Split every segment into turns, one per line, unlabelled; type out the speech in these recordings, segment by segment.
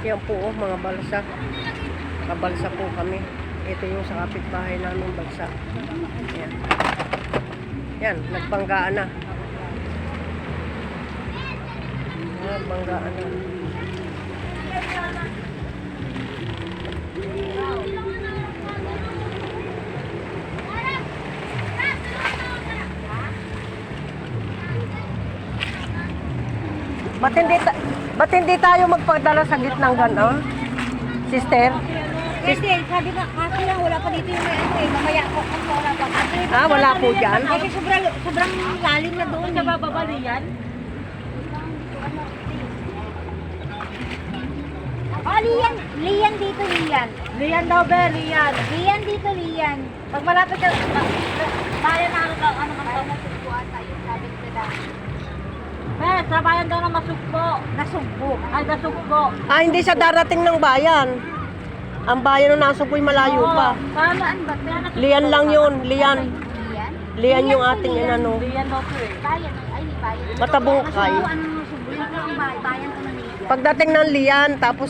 Yan po, oh, mga balsa. Nakabalsa po kami. Ito yung sa kapitbahay namin balsa. Yan. Yan, nagbanggaan na. Nagbanggaan na. Ba't hindi tayo magpadala sa gitnang gano'n? Sister?
Kasi sabi ka, kasi lang wala pa dito yung may ano eh, mamaya ko kung wala pa.
Wala po dyan?
Kasi sobrang lalim na doon. Sa bababa yan? Oh, Lian dito, Lian.
Lian daw, be, Lian.
Lian dito, Lian.
Pag malapit ka, bayan na ano ka
Nasugbuan tayo, sabi nila.
be, sa bayan daw na masugbo.
Nasugbo.
Ay, nasugbo.
Hindi siya darating ng bayan. Ang bayan na nasugbo'y malayo pa.
Saan ba?
Lian lang yun, Lian.
Lian?
Lian yung ating inano.
Lian daw po eh.
Bayan, ay bayan.
Matabungkay.
Nasugbo, anong nasugbo? Yung ang bayan ko na Lian.
Pagdating ng Lian, tapos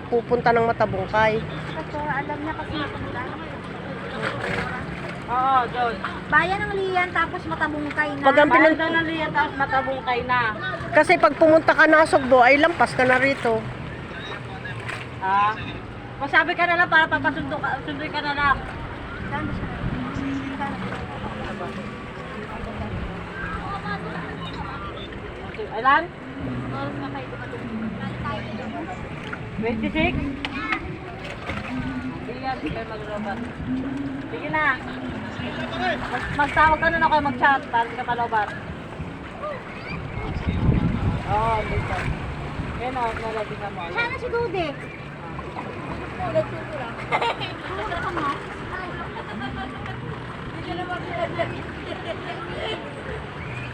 pupunta ng Matabungkay.
Pastora, alam niya kasi matanda.
Oo, doon.
Bayan ng Lian, tapos Matabungkay na.
Pag ang
Bayan daw ng Lian, tapos matabungkay na.
Kasi pag pumunta ka na Sugbo, ay lampas ka na rito.
Ha? Masabi ka na lang para sunduin ka na lang.
Saan ba siya?
Ilan?
Oras na kayo dumating.
26? Sige yan, sige kayo mag-robot. Sige na. Magtawag ka na kayo mag-chat para hindi ka palobat. Oo, dito. Yan o, nalagay ka mo.
Sana si Dude.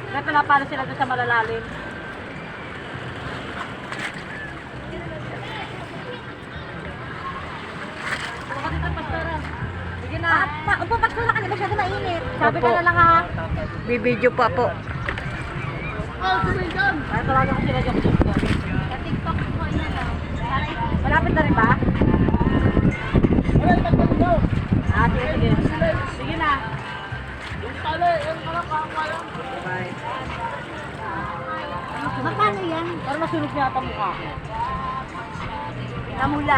Kaya pinapalo sila doon sa malalalim. Sige na.
Upo, pastora ka na masyado mainit.
Sabi ka
Opo.
na lang ha.
Bibidyo pa po.
Kaya tawagan ko sila yung
Sa TikTok ko na lang.
malapit na rin ba? Sige, sige. Sige na. Bye.
Magkano yan?
Para masunog niya ata mukha ko.
Namula.